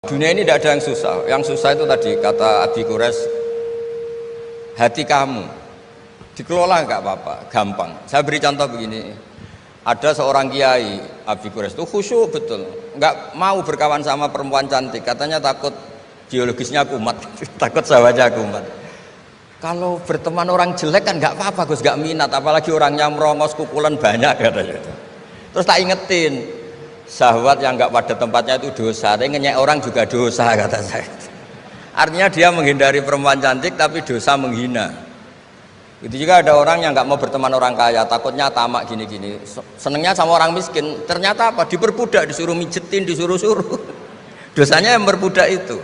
Dunia ini tidak ada yang susah. Yang susah itu tadi kata Abi Quraisy, hati kamu dikelola nggak apa-apa, gampang. Saya beri contoh begini. Ada seorang kiai Abi Quraisy itu khusyuk betul, nggak mau berkawan sama perempuan cantik. Katanya takut biologisnya kumat, takut sawahnya kumat. Kalau berteman orang jelek kan nggak apa-apa, Gus, nggak minat. Apalagi orangnya merongos, kukulan banyak katanya. Terus tak ingetin, syahwat yang nggak pada tempatnya itu dosa, tapi ngenyek orang juga dosa kata saya. Artinya dia menghindari perempuan cantik tapi dosa menghina. Itu juga ada orang yang nggak mau berteman orang kaya, takutnya tamak gini-gini, senengnya sama orang miskin. Ternyata apa? Diperbudak, disuruh mijetin, disuruh-suruh. Dosanya yang berbudak itu.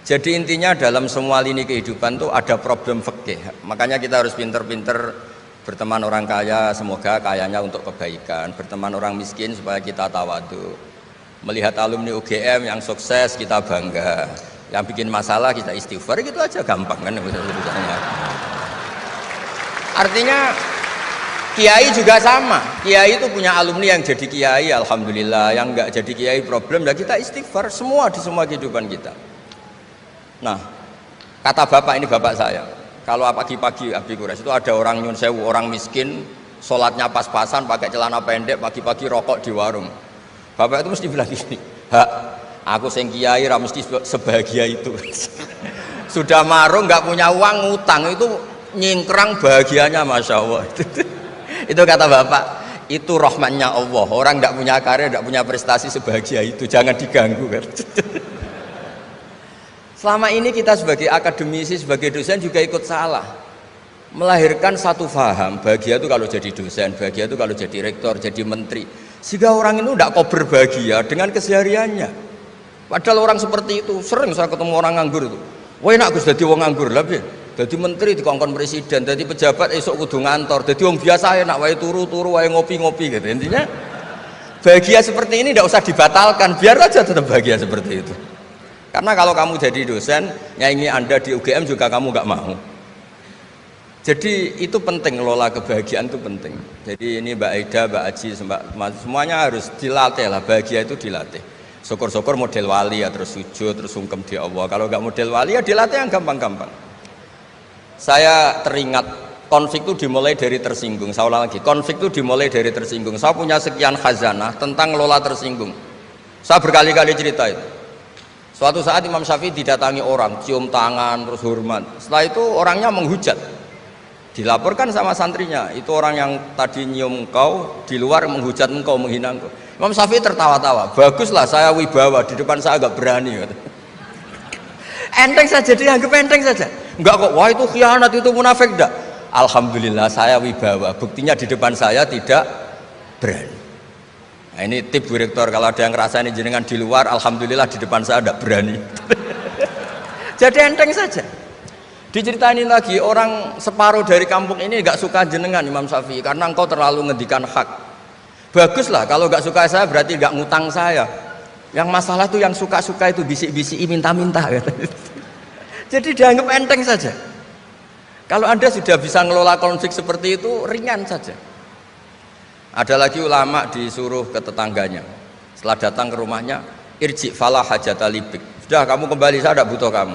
Jadi intinya dalam semua lini kehidupan tuh ada problem fikih. Makanya kita harus pinter-pinter berteman orang kaya, semoga kayanya untuk kebaikan. Berteman orang miskin supaya kita tawadu. Melihat alumni UGM yang sukses kita bangga. Yang bikin masalah kita istighfar, gitu aja, gampang kan urusannya. Artinya kiai juga sama. Kiai itu punya alumni yang jadi kiai, alhamdulillah. Yang enggak jadi kiai problem, dan kita istighfar semua di semua kehidupan kita. Nah, kata bapak, ini bapak saya, kalau pagi-pagi Abi Quraisy itu ada orang nyun sewu, orang miskin, sholatnya pas-pasan, pakai celana pendek, pagi-pagi rokok di warung. Bapak itu mesti bilang gini, hak, aku sing kiai ra mesti sebahagia itu. Sudah marung, nggak punya uang, ngutang, itu nyingkrang bahagianya, masya Allah. Itu kata bapak, itu rahmatnya Allah. Orang nggak punya karya, nggak punya prestasi sebahagia itu, jangan diganggu kan. Selama ini kita sebagai akademisi, sebagai dosen juga ikut salah, melahirkan satu faham, bahagia itu kalau jadi dosen, bahagia itu kalau jadi rektor, jadi menteri, sehingga orang itu tidak kok berbahagia dengan kesehariannya. Padahal orang seperti itu, sering saya ketemu orang nganggur itu, wah enak Gus jadi wong nganggur, lebih jadi menteri dikongkon presiden, jadi pejabat esok kudu ngantor, jadi wong biasa enak, wae turu-turu, wae ngopi-ngopi gitu. Intinya bahagia seperti ini tidak usah dibatalkan, biar aja tetap bahagia seperti itu. Karena kalau kamu jadi dosen, nyanyi Anda di UGM juga kamu nggak mau. Jadi itu penting, ngelola kebahagiaan itu penting. Jadi ini Mbak Aida, Mbak Aji, semuanya harus dilatih lah, bahagia itu dilatih. Syukur-syukur model wali ya, terus sujud, terus sungkem di Allah. Kalau nggak model wali ya dilatih yang gampang-gampang. Saya teringat konflik itu dimulai dari tersinggung. Saya ulang lagi, konflik itu dimulai dari tersinggung. Saya punya sekian khazanah tentang ngelola tersinggung. Saya berkali-kali cerita itu. Suatu saat Imam Syafi'i didatangi orang, cium tangan, terus hormat. Setelah itu orangnya menghujat. Dilaporkan sama santrinya, itu orang yang tadi nyium engkau, di luar menghujat engkau, menghina engkau. Imam Syafi'i tertawa-tawa, baguslah saya wibawa, di depan saya agak berani. Enteng saja, dianggap enteng saja. Enggak kok, wah itu khianat, itu munafik, enggak. Alhamdulillah saya wibawa, buktinya di depan saya tidak berani. Nah, ini tip Bu Rektor, kalau ada yang ngerasa ini jenengan di luar, alhamdulillah di depan saya tidak berani. Jadi enteng saja. Diceritain lagi, orang separuh dari kampung ini nggak suka jenengan Imam Syafi'i karena engkau terlalu ngendikan hak. Baguslah, kalau nggak suka saya berarti nggak ngutang saya. Yang masalah tuh yang suka-suka itu bisik-bisik minta-minta. Jadi dianggap enteng saja. Kalau Anda sudah bisa ngelola konflik seperti itu, ringan saja. Ada lagi ulama disuruh ke tetangganya, setelah datang ke rumahnya, irji falah hajata libik, sudah kamu kembali, saya tidak butuh kamu.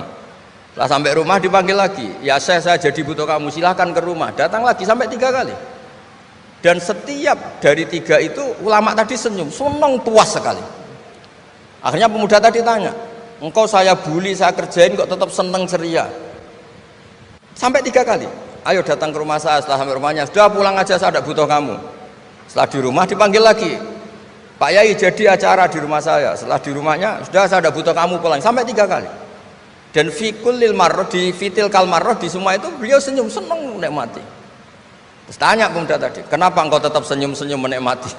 Setelah sampai rumah dipanggil lagi, ya saya jadi butuh kamu, silahkan ke rumah. Datang lagi sampai 3 kali. Dan setiap dari 3 itu ulama tadi senyum, senang, puas sekali. Akhirnya pemuda tadi tanya, engkau saya bully, saya kerjain kok tetap senang ceria. Sampai 3 kali, ayo datang ke rumah saya. Setelah sampai rumahnya, sudah pulang aja, saya tidak butuh kamu. Setelah di rumah dipanggil lagi, Pak Yai jadi acara di rumah saya. Setelah di rumahnya, sudah saya tidak butuh kamu, pulang. Sampai 3 kali. Dan fikul lil marroh, di fitil kal marroh, di semua itu beliau senyum, senang menikmati. Terus tanya pemuda tadi, kenapa engkau tetap senyum-senyum menikmati?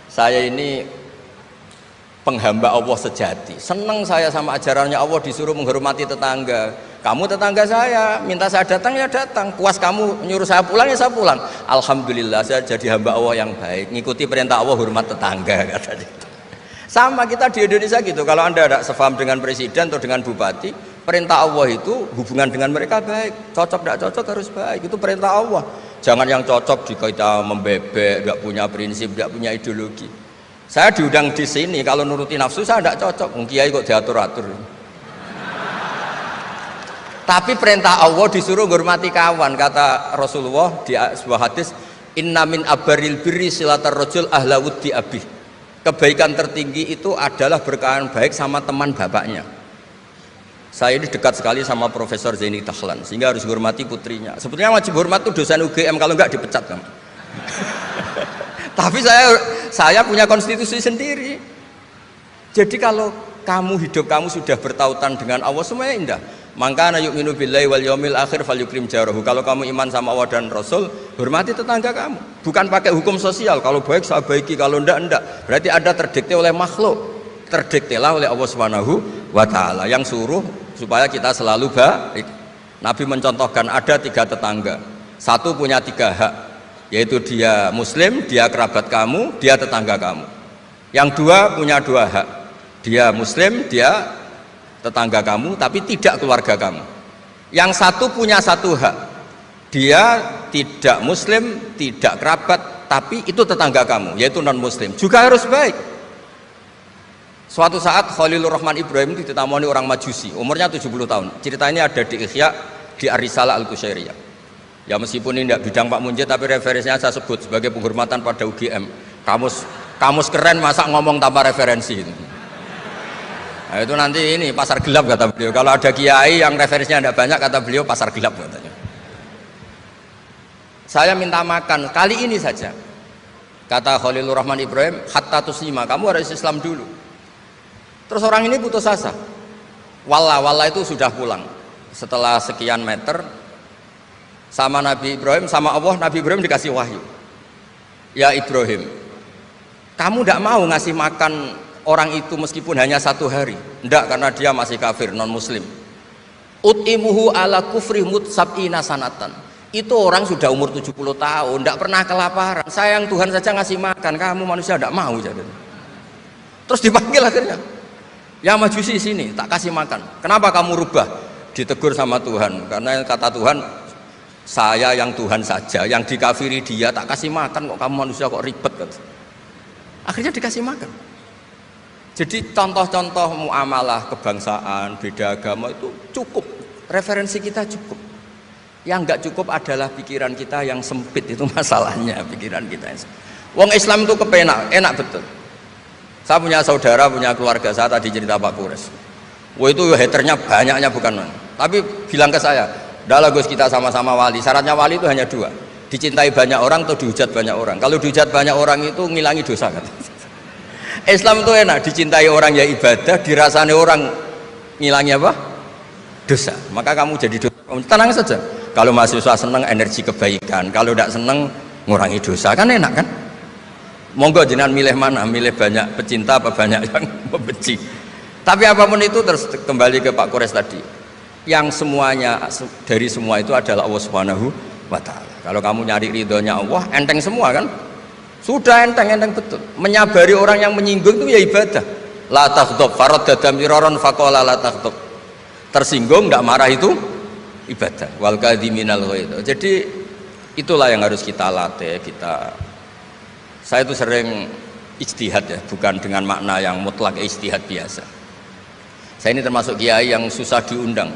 Saya ini penghamba Allah sejati, senang saya sama ajarannya Allah, disuruh menghormati tetangga. Kamu tetangga saya, minta saya datang ya datang, puas kamu nyuruh saya pulang ya saya pulang. Alhamdulillah saya jadi hamba Allah yang baik, ngikuti perintah Allah, hormat tetangga, kata dia. Sama kita di Indonesia gitu, kalau Anda tidak sefaham dengan presiden atau dengan bupati, perintah Allah itu hubungan dengan mereka baik, cocok tidak cocok harus baik, itu perintah Allah. Jangan yang cocok jika kita membebek, tidak punya prinsip, tidak punya ideologi. Saya diundang di sini, kalau nuruti nafsu saya tidak cocok. Kiai kok diatur-atur. Tapi perintah Allah disuruh menghormati kawan. Kata Rasulullah di sebuah hadis, inna min abaril birri silatar rajul ahla wuddi abih. Kebaikan tertinggi itu adalah berkawan baik sama teman bapaknya. Saya ini dekat sekali sama Profesor Zaini Tahlan, sehingga harus menghormati putrinya. Sebetulnya wajib hormat itu dosen UGM, kalau enggak dipecat kan. Tapi saya punya konstitusi sendiri. Jadi kalau hidup kamu sudah bertautan dengan Allah, semuanya indah. Maka yu'minu billahi wal yaumil akhir falyukrim jarahu. Kalau kamu iman sama Allah dan Rasul, hormati tetangga kamu. Bukan pakai hukum sosial, kalau baik saya baiki, kalau enggak. Berarti ada terdikte oleh makhluk. Terdiktelah oleh Allah Subhanahu wa taala yang suruh supaya kita selalu baik. Nabi mencontohkan ada 3 tetangga. Satu punya 3 hak, yaitu dia muslim, dia kerabat kamu, dia tetangga kamu. Yang 2 punya 2 hak, dia muslim, dia tetangga kamu, tapi tidak keluarga kamu. Yang 1 punya 1 hak, dia tidak muslim, tidak kerabat, tapi itu tetangga kamu, yaitu non muslim, juga harus baik. Suatu saat Khalilur Rahman Ibrahim ditemani orang Majusi, umurnya 70 tahun. Cerita ini ada di Ihya, di Ar-Risalah Al-Qusyairiyah. Ya meskipun ini tidak bidang Pak Munjid, tapi referensinya saya sebut sebagai penghormatan pada UGM. Kamus keren, masa ngomong tanpa referensi itu. Nah, itu nanti ini pasar gelap kata beliau. Kalau ada kiai yang referensinya tidak banyak, kata beliau pasar gelap katanya. Saya minta makan kali ini saja. Kata Khalilur Rahman Ibrahim, hatta tuslima, kamu harus Islam dulu. Terus orang ini putus asa. Walla itu sudah pulang. Setelah sekian meter sama Nabi Ibrahim, sama Allah, Nabi Ibrahim dikasih wahyu. Ya Ibrahim, kamu tidak mau ngasih makan orang itu meskipun hanya 1 hari. Tidak, karena dia masih kafir, non muslim. Ut'imuhu ala kufri sab'ina sanatan. Itu orang sudah umur 70 tahun, tidak pernah kelaparan. Sayang Tuhan saja ngasih makan, kamu manusia tidak mau. Jadi. Terus dipanggil akhirnya. Ya Majusi sini, tak kasih makan. Kenapa kamu rubah? Ditegur sama Tuhan, karena kata Tuhan, saya yang Tuhan saja, yang dikafiri dia tak kasih makan, kok kamu manusia kok ribet kan? Akhirnya dikasih makan. Jadi contoh-contoh muamalah kebangsaan, beda agama itu cukup, referensi kita cukup. Yang enggak cukup adalah pikiran kita yang sempit, itu masalahnya, pikiran kita yang sempit. Wong Islam itu kepenak, enak betul. Saya punya saudara, punya keluarga, saya tadi cerita Pak Kures. Wah itu haternya banyaknya bukan. Tapi bilang ke saya, "Dahlah Gus, kita sama-sama wali. Syaratnya wali itu hanya 2. Dicintai banyak orang atau dihujat banyak orang. Kalau dihujat banyak orang itu ngilangi dosa kan." Islam itu enak, dicintai orang ya ibadah, dirasani orang ngilangi apa? Dosa. Maka kamu jadi dosa. Tenang saja. Kalau mahasiswa senang energi kebaikan, kalau tidak senang ngurangi dosa, kan enak kan? Monggo jenengan milih mana, milih banyak pecinta apa banyak yang membenci. Tapi apapun itu, terus kembali ke Pak Kores tadi, yang semuanya dari semua itu adalah Allah Subhanahu wa ta'ala. Kalau kamu nyari ridhonya Allah, enteng semua kan? Sudah enteng betul. Menyabari orang yang menyinggung itu ya ibadah. La taghdab faradda miraron faqala la taghdab. Tersinggung enggak marah itu ibadah. Wal kadhiminal ghaidh. Jadi itulah yang harus kita latih, saya itu sering ijtihad ya, bukan dengan makna yang mutlak ijtihad biasa. Saya ini termasuk kiai yang susah diundang.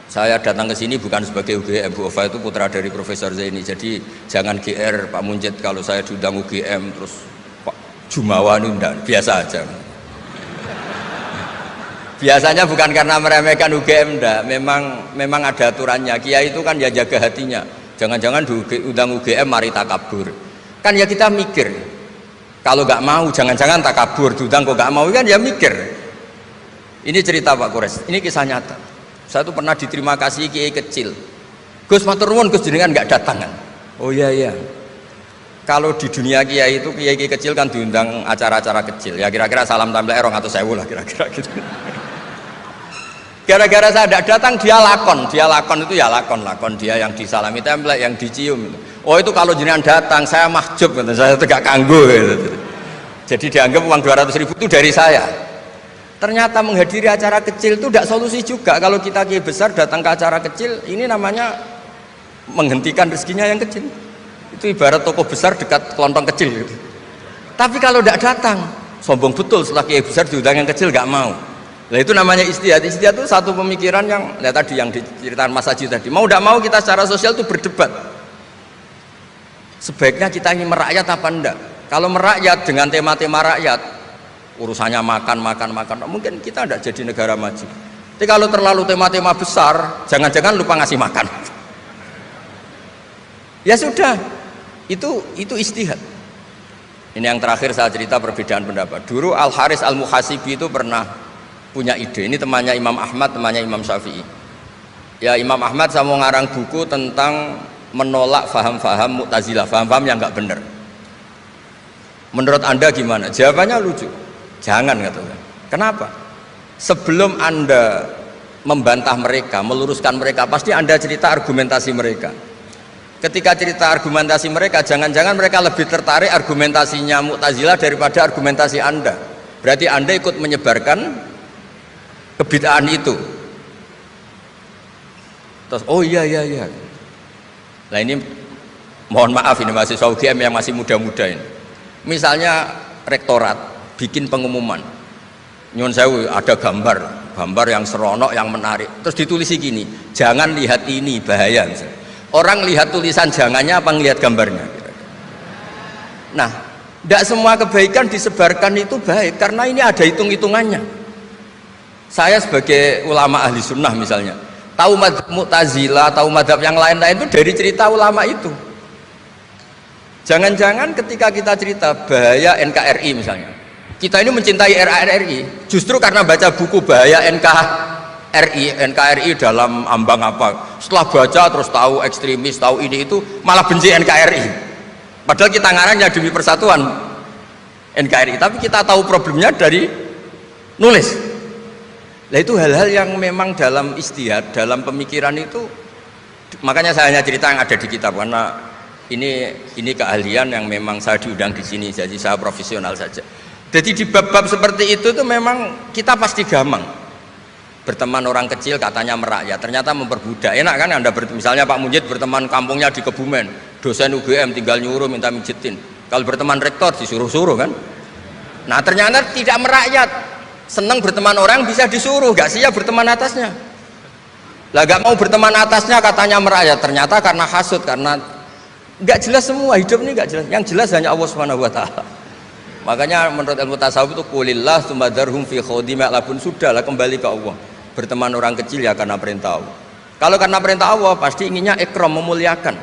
Saya datang ke sini bukan sebagai UGM, Bu Ova itu putra dari Profesor Zaini. Jadi jangan GR Pak Munjid kalau saya diundang UGM terus Pak Jumawa undang, biasa aja. Biasanya bukan karena meremehkan UGM, enggak. Memang ada aturannya. Kiai itu kan ya jaga hatinya. Jangan-jangan diundang UGM mari takabur. Kan ya kita mikir, kalau nggak mau jangan-jangan takabur, diundang kok nggak mau, kan ya mikir. Ini cerita Pak Kores, ini kisah nyata. Saya tuh pernah diterima kasih kiai kecil. Gus matur nuwun, Gus jenengan nggak datang kan? Oh iya. Kalau di dunia kiai itu kiai kecil kan diundang acara-acara kecil. Ya kira-kira salam tempel erong atau sewu lah kira-kira gitu. Gara-gara saya tidak datang, dia lakon itu ya lakon dia yang disalami template, yang dicium. Oh itu kalau jenengan datang, saya mahjub, saya itu gak kanggo. Gitu. Jadi dianggap uang 200.000 itu dari saya. Ternyata menghadiri acara kecil itu tidak solusi juga. Kalau kita kiai besar datang ke acara kecil, ini namanya menghentikan rezekinya yang kecil. Itu ibarat toko besar dekat kelontong kecil. Gitu. Tapi kalau tidak datang, sombong betul setelah kiai besar diundang yang kecil nggak mau. Nah itu namanya istihad. Istihad itu satu pemikiran yang tadi yang diceritakan Mas Haji tadi. Mau tidak mau kita secara sosial itu berdebat. Sebaiknya kita ini merakyat apa enggak? Kalau merakyat dengan tema-tema rakyat, urusannya makan, mungkin kita tidak jadi negara maju. Tapi kalau terlalu tema-tema besar, jangan-jangan lupa ngasih makan. Ya sudah, itu istihad. Ini yang terakhir saya cerita perbedaan pendapat. Dulu Al Haris Al Muhasibi itu pernah punya ide. Ini temannya Imam Ahmad, temannya Imam Syafi'i. Ya Imam Ahmad saya mau ngarang buku tentang menolak faham-faham Mu'tazilah, faham-faham yang nggak benar. Menurut Anda gimana? Jawabannya lucu. Jangan katanya. Kenapa? Sebelum Anda membantah mereka, meluruskan mereka, pasti Anda cerita argumentasi mereka. Ketika cerita argumentasi mereka, jangan-jangan mereka lebih tertarik argumentasinya Mu'tazilah daripada argumentasi Anda. Berarti Anda ikut menyebarkan kebid'ahan itu. Terus, oh iya. Nah ini mohon maaf, ini mahasiswa UGM yang masih muda-muda ini. Misalnya rektorat bikin pengumuman, nyun sewu ada gambar yang seronok, yang menarik, terus ditulisi gini, jangan lihat ini, bahaya misalnya. Orang lihat tulisan jangannya apa ngelihat gambarnya? Nah, tidak semua kebaikan disebarkan itu baik, karena ini ada hitung-hitungannya. Saya sebagai ulama ahli sunnah misalnya, tahu madzhab Mu'tazilah, tahu madzhab yang lain-lain itu dari cerita ulama itu. Jangan-jangan ketika kita cerita bahaya NKRI misalnya, kita ini mencintai RRI justru karena baca buku bahaya NKRI dalam ambang apa, setelah baca terus tahu ekstremis, tahu ini itu, malah benci NKRI, padahal kita ngarangnya demi persatuan NKRI, tapi kita tahu problemnya dari nulis. Nah itu hal-hal yang memang dalam istihad, dalam pemikiran itu, makanya saya hanya cerita yang ada di kitab, karena ini keahlian yang memang saya diundang di sini, jadi saya profesional saja. Jadi di bab-bab seperti itu tuh memang kita pasti gamang. Berteman orang kecil katanya merakyat, ternyata memperbudak. Enak kan Anda misalnya Pak Munjid berteman kampungnya di Kebumen, dosen UGM tinggal nyuruh minta mijitin. Kalau berteman rektor disuruh-suruh kan. Nah ternyata tidak merakyat. Senang berteman orang bisa disuruh, gak siap berteman atasnya. Lah gak mau berteman atasnya katanya merakyat, ternyata karena hasud, karena gak jelas semua, hidup ini gak jelas. Yang jelas hanya Allah Subhanahu wa taala. Makanya menurut ilmu tasawuf itu qulillah tsumadarhum fi khawdima labun, sudahlah kembali ke Allah. Berteman orang kecil ya karena perintah Allah. Kalau karena perintah Allah pasti inginnya ikram, memuliakan.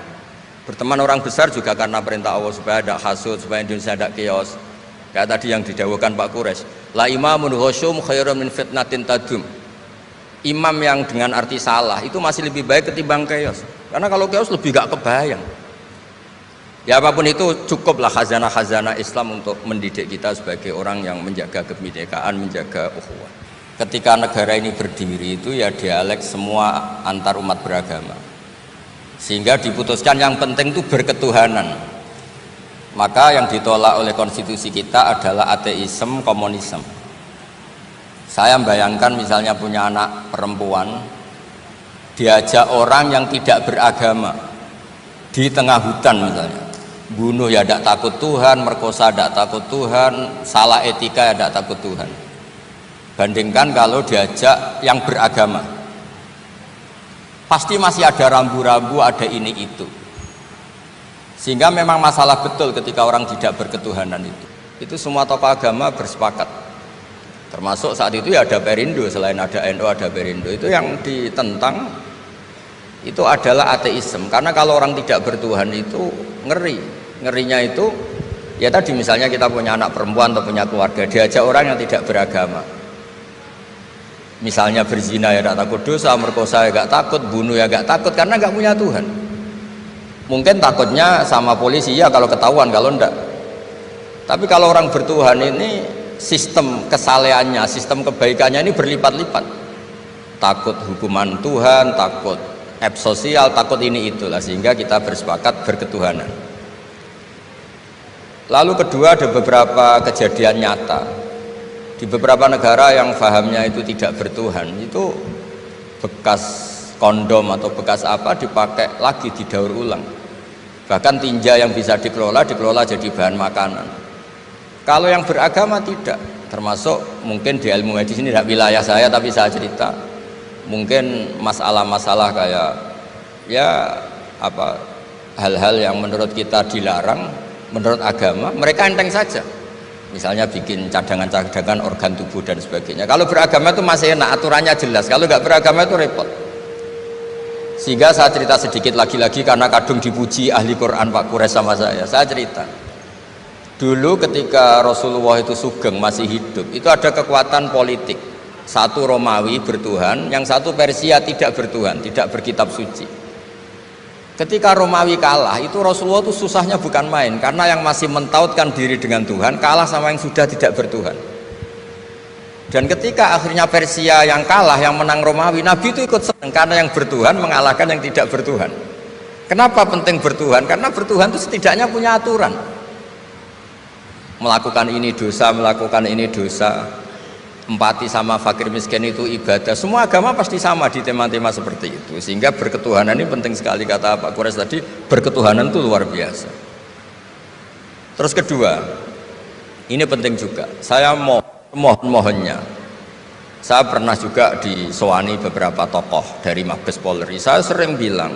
Berteman orang besar juga karena perintah Allah, supaya ada hasud, supaya Indonesia ada chaos. Kayak tadi yang didawuhkan Pak Quraisy, la imamun khusyum khairun min fitnatin tadum. Imam yang dengan arti salah itu masih lebih baik ketimbang chaos, karena kalau chaos lebih gak kebayang. Ya apapun itu, cukuplah khazanah-khazanah Islam untuk mendidik kita sebagai orang yang menjaga kebinekaan, menjaga ukhuwah. Ketika negara ini berdiri itu ya dialek semua antar umat beragama, sehingga diputuskan yang penting itu berketuhanan. Maka yang ditolak oleh konstitusi kita adalah ateisme, komunisme. Saya membayangkan misalnya punya anak perempuan, diajak orang yang tidak beragama di tengah hutan misalnya, bunuh ya tidak takut Tuhan, merkosa tidak takut Tuhan, salah etika ya tidak takut Tuhan. Bandingkan kalau diajak yang beragama, pasti masih ada rambu-rambu, ada ini itu. Sehingga memang masalah betul ketika orang tidak berketuhanan itu. Itu semua tokoh agama bersepakat. Termasuk saat itu ya ada Perindo, selain ada NU ada Perindo. Itu yang ditentang itu adalah ateisme. Karena kalau orang tidak bertuhan itu ngeri. Ngerinya itu ya tadi misalnya kita punya anak perempuan atau punya keluarga, diajak orang yang tidak beragama. Misalnya berzina ya tidak takut dosa, merkosa ya gak takut, bunuh ya gak takut, karena gak punya Tuhan. Mungkin takutnya sama polisi ya kalau ketahuan, kalau enggak. Tapi kalau orang bertuhan ini sistem kesalehannya, sistem kebaikannya ini berlipat-lipat. Takut hukuman Tuhan, takut sosial, takut ini itulah, sehingga kita bersepakat berketuhanan. Lalu kedua, ada beberapa kejadian nyata di beberapa negara yang fahamnya itu tidak bertuhan, itu bekas kondom atau bekas apa dipakai lagi, didaur ulang. Bahkan tinja yang bisa dikelola jadi bahan makanan. Kalau yang beragama tidak, termasuk mungkin di ilmu medis ini tidak wilayah saya, tapi saya cerita mungkin masalah-masalah kayak ya apa hal-hal yang menurut kita dilarang, menurut agama mereka enteng saja. Misalnya bikin cadangan-cadangan organ tubuh dan sebagainya. Kalau beragama itu masih enak, aturannya jelas. Kalau nggak beragama itu repot. Sehingga saya cerita sedikit lagi-lagi karena kadung dipuji ahli Quran Pak Kures sama saya. Saya cerita. Dulu ketika Rasulullah itu sugeng masih hidup, itu ada kekuatan politik. Satu Romawi bertuhan, yang satu Persia tidak bertuhan, tidak berkitab suci. Ketika Romawi kalah, itu Rasulullah itu susahnya bukan main, karena yang masih mentautkan diri dengan Tuhan kalah sama yang sudah tidak bertuhan. Dan ketika akhirnya Persia yang kalah, yang menang Romawi, Nabi itu ikut senang karena yang bertuhan mengalahkan yang tidak bertuhan. Kenapa penting bertuhan? Karena bertuhan itu setidaknya punya aturan. Melakukan ini dosa, melakukan ini dosa. Empati sama fakir miskin itu ibadah. Semua agama pasti sama di tema-tema seperti itu. Sehingga berketuhanan ini penting sekali, kata Pak Kures tadi, berketuhanan itu luar biasa. Terus kedua, ini penting juga. Saya mohonnya, saya pernah juga disowani beberapa tokoh dari Mabes Polri. Saya sering bilang,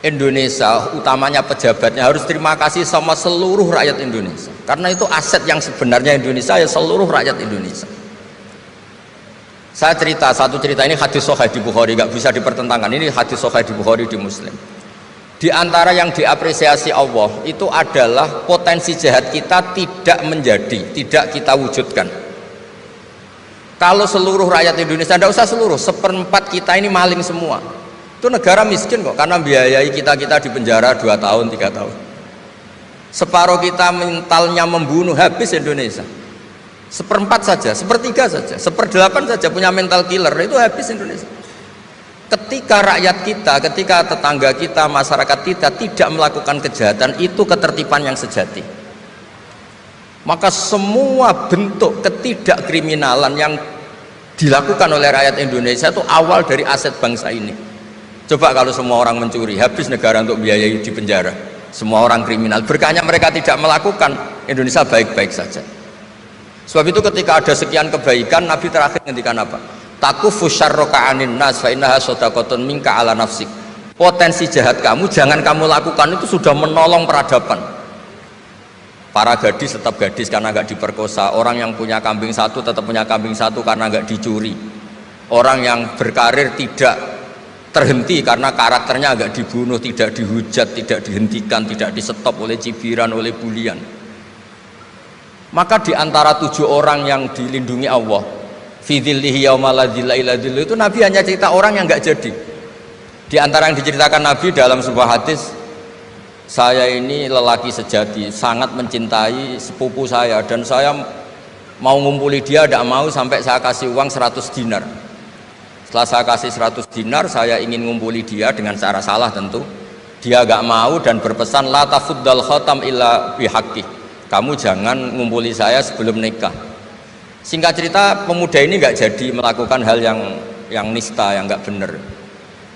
Indonesia utamanya pejabatnya harus terima kasih sama seluruh rakyat Indonesia, karena itu aset yang sebenarnya Indonesia ya seluruh rakyat Indonesia. Saya cerita satu cerita, ini hadis sahih di Bukhari, nggak bisa dipertentangkan. Ini hadis sahih di Bukhari, di Muslim. Di antara yang diapresiasi Allah itu adalah potensi jahat kita tidak menjadi, tidak kita wujudkan. Kalau seluruh rakyat Indonesia, tidak usah seluruh, seperempat kita ini maling semua. Itu negara miskin kok, karena biayai kita di penjara 2 tahun 3 tahun. Separuh kita mentalnya membunuh, habis Indonesia. Seperempat saja, sepertiga saja, 1/8 saja punya mental killer, itu habis Indonesia. Ketika rakyat kita, ketika tetangga kita, masyarakat kita tidak melakukan kejahatan, itu ketertiban yang sejati. Maka semua bentuk ketidakkriminalan yang dilakukan oleh rakyat Indonesia itu awal dari aset bangsa ini. Coba kalau semua orang mencuri, habis negara untuk biayai di penjara. Semua orang kriminal, berkahnya mereka tidak melakukan, Indonesia baik-baik saja. Sebab itu ketika ada sekian kebaikan, Nabi terakhir ngendikan apa? Takufu syarroka anin nas fa innaha shadaqatun minka ala nafsik. Potensi jahat kamu jangan kamu lakukan, itu sudah menolong peradaban. Para gadis tetap gadis karena nggak diperkosa. Orang yang punya kambing satu tetap punya kambing satu karena nggak dicuri. Orang yang berkarir tidak terhenti karena karakternya agak dibunuh, tidak dihujat, tidak dihentikan, tidak disetop oleh cibiran, oleh bulian. Maka di antara 7 orang yang dilindungi Allah, fi dzillihi yauma la dzilla illa dzilluh, itu Nabi hanya cerita orang yang nggak jadi. Di antara yang diceritakan Nabi dalam sebuah hadis, saya ini lelaki sejati, sangat mencintai sepupu saya, dan saya mau ngumpuli dia, tidak mau sampai saya kasih uang 100 dinar. Setelah saya kasih 100 dinar, saya ingin ngumpuli dia dengan cara salah tentu. Dia gak mau dan berpesan, la tafuddal khatam illa bihaqqi. Kamu jangan ngumpuli saya sebelum nikah. Singkat cerita, pemuda ini gak jadi melakukan hal yang nista, yang gak benar.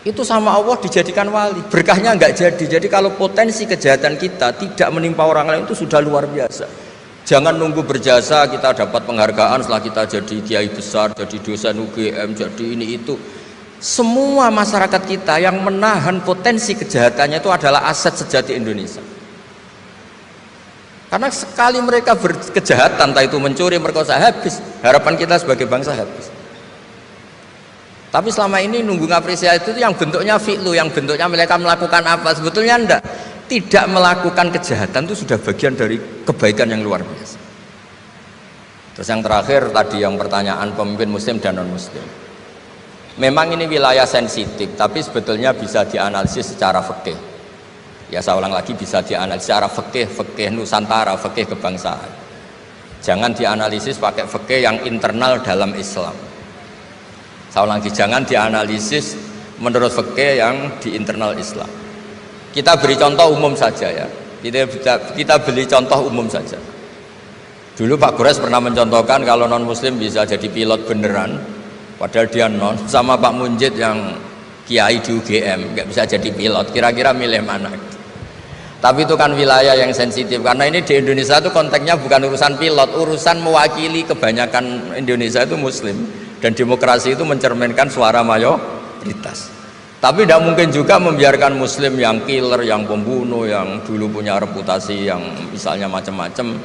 Itu sama Allah dijadikan wali, berkahnya nggak jadi. Jadi kalau potensi kejahatan kita tidak menimpa orang lain itu sudah luar biasa. Jangan nunggu berjasa kita dapat penghargaan setelah kita jadi kiai besar, jadi dosen UGM, jadi ini itu. Semua masyarakat kita yang menahan potensi kejahatannya itu adalah aset sejati Indonesia. Karena sekali mereka berkejahatan, entah itu mencuri, merkosa, habis. Harapan kita sebagai bangsa habis. Tapi selama ini nunggu ngapresiasi itu yang bentuknya fi'lu, yang bentuknya mereka melakukan apa, sebetulnya enggak. Tidak melakukan kejahatan itu sudah bagian dari kebaikan yang luar biasa. Terus yang terakhir tadi yang pertanyaan pemimpin muslim dan non muslim. Memang ini wilayah sensitif, tapi sebetulnya bisa dianalisis secara fikih. Ya saya ulang lagi, bisa dianalisis secara fikih Nusantara, fikih kebangsaan. Jangan dianalisis pakai fikih yang internal dalam Islam. Saya ulang lagi, jangan dianalisis menurut fikih yang di internal Islam. Kita beri contoh umum saja ya. Kita beri contoh umum saja. Dulu Pak Gores pernah mencontohkan kalau non muslim bisa jadi pilot beneran, padahal dia non, sama Pak Munjid yang kiai di UGM nggak bisa jadi pilot. Kira-kira milih mana? Tapi itu kan wilayah yang sensitif karena ini di Indonesia itu konteksnya bukan urusan pilot, urusan mewakili kebanyakan Indonesia itu muslim dan demokrasi itu mencerminkan suara mayoritas. Tapi tidak mungkin juga membiarkan muslim yang killer, yang pembunuh, yang dulu punya reputasi yang misalnya macam-macam.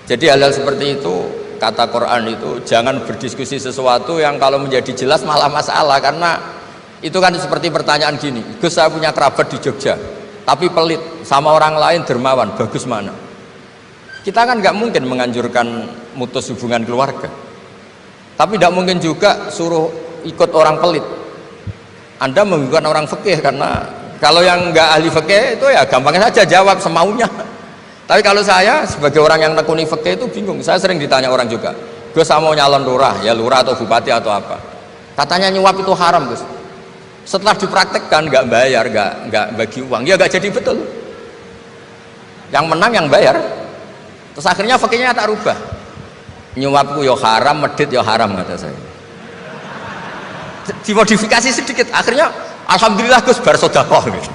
Jadi hal-hal seperti itu, kata Quran itu jangan berdiskusi sesuatu yang kalau menjadi jelas malah masalah, karena itu kan seperti pertanyaan gini, Gus saya punya kerabat di Jogja tapi pelit, sama orang lain dermawan, bagus mana? Kita kan nggak mungkin menganjurkan mutus hubungan keluarga, tapi tidak mungkin juga suruh ikut orang pelit. Anda menggugurkan orang fikih, karena kalau yang nggak ahli fikih itu ya gampangnya saja jawab semaunya. Tapi kalau saya sebagai orang yang tekuni fikih itu bingung. Saya sering ditanya orang juga, Gus saya mau nyalon lurah, ya lurah atau bupati atau apa, katanya nyuap itu haram Gus. Setelah dipraktekkan nggak bayar, nggak bagi uang, ya nggak jadi betul. Yang menang yang bayar. Terus akhirnya fakirnya tak rubah, nyuapku yo haram, medit yo haram, kata saya. Dimodifikasi sedikit, akhirnya alhamdulillah Gus bar sodakoh gitu.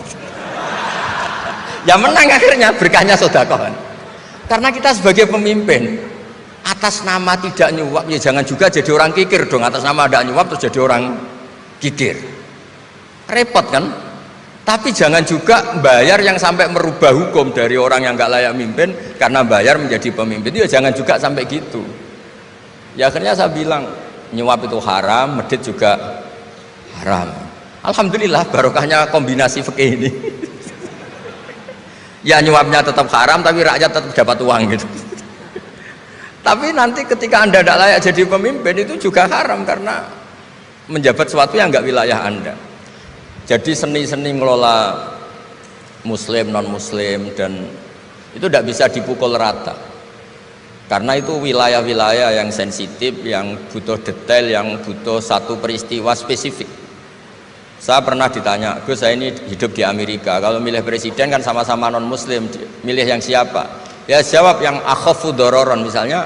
Ya menang akhirnya, berkahnya sodakoh. Karena kita sebagai pemimpin atas nama tidak nyuap, ya jangan juga jadi orang kikir dong. Atas nama tidak nyuap terus jadi orang kikir, repot kan? Tapi jangan juga bayar yang sampai merubah hukum dari orang yang nggak layak mimpin karena bayar menjadi pemimpin. Itu ya jangan juga sampai gitu. Ya akhirnya saya bilang nyuap itu haram, medit juga haram. Alhamdulillah barokahnya kombinasi fikih ini. Ya nyuapnya tetap haram tapi rakyat tetap dapat uang gitu. Tapi nanti ketika Anda tidak layak jadi pemimpin itu juga haram karena menjabat sesuatu yang nggak wilayah Anda. Jadi seni-seni ngelola muslim, non muslim, dan itu tidak bisa dipukul rata karena itu wilayah-wilayah yang sensitif, yang butuh detail, yang butuh satu peristiwa spesifik. Saya pernah ditanya, Gus saya ini hidup di Amerika, kalau milih presiden kan sama-sama non muslim, milih yang siapa? Ya jawab yang akhafu dororon. Misalnya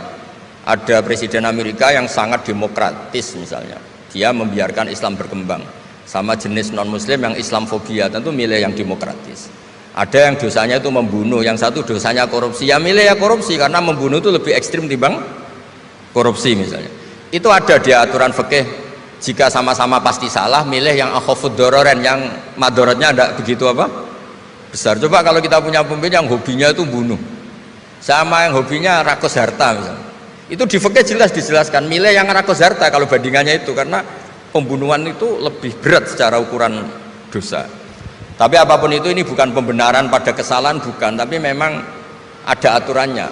ada presiden Amerika yang sangat demokratis, misalnya dia membiarkan Islam berkembang, sama jenis non muslim yang Islamfobia, tentu milih yang demokratis. Ada yang dosanya itu membunuh, yang satu dosanya korupsi, ya milih ya korupsi karena membunuh itu lebih ekstrim timbang korupsi misalnya. Itu ada di aturan fikih, jika sama-sama pasti salah milih yang akhafud dororen, yang madorotnya ada begitu apa besar. Coba kalau kita punya pemimpin yang hobinya itu bunuh sama yang hobinya rakus harta misalnya, itu di fikih jelas dijelaskan milih yang rakus harta kalau bandingannya itu, karena pembunuhan itu lebih berat secara ukuran dosa. Tapi apapun itu, ini bukan pembenaran pada kesalahan, bukan, tapi memang ada aturannya.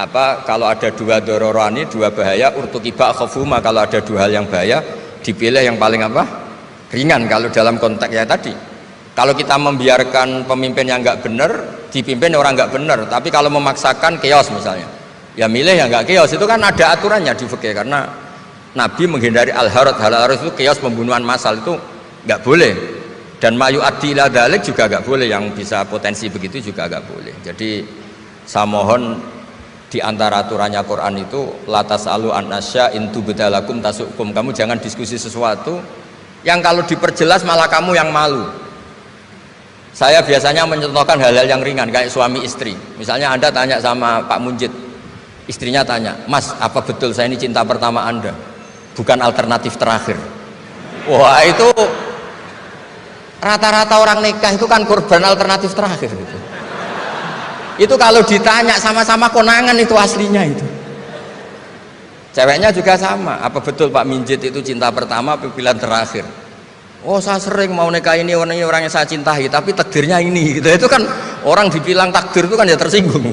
Apa kalau ada dua dororani, dua bahaya, urtukiba khafuma, kalau ada dua hal yang bahaya dipilih yang paling apa ringan. Kalau dalam konteksnya tadi, kalau kita membiarkan pemimpin yang nggak benar dipimpin orang nggak benar, tapi kalau memaksakan chaos misalnya, ya milih yang nggak chaos. Itu kan ada aturannya di fikih, karena Nabi menghindari al-harad. Hal-harad itu chaos, pembunuhan massal, itu nggak boleh. Dan mayu adila dalik juga nggak boleh, yang bisa potensi begitu juga nggak boleh. Jadi saya mohon di antara aturannya Quran itu latas alu anasya intu bedalakum tasukum, kamu jangan diskusi sesuatu yang kalau diperjelas malah kamu yang malu. Saya biasanya mencontohkan hal-hal yang ringan kayak suami istri. Misalnya Anda tanya sama Pak Munjid, istrinya tanya, Mas apa betul saya ini cinta pertama Anda, bukan alternatif terakhir? Wah, itu rata-rata orang nikah itu kan korban alternatif terakhir gitu. Itu kalau ditanya sama-sama konangan itu aslinya itu. Ceweknya juga sama, apa betul Pak Minjit itu cinta pertama pilihan terakhir? Oh saya sering mau nikah ini orang yang saya cintai, tapi takdirnya ini gitu. Itu kan orang dibilang takdir itu kan ya tersinggung.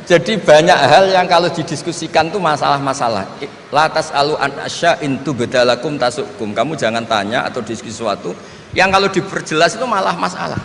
Jadi banyak hal yang kalau didiskusikan tuh masalah-masalah. Latas alu an asya intu bedalakum tasukum. Kamu jangan tanya atau diskusi sesuatu yang kalau diperjelas itu malah masalah.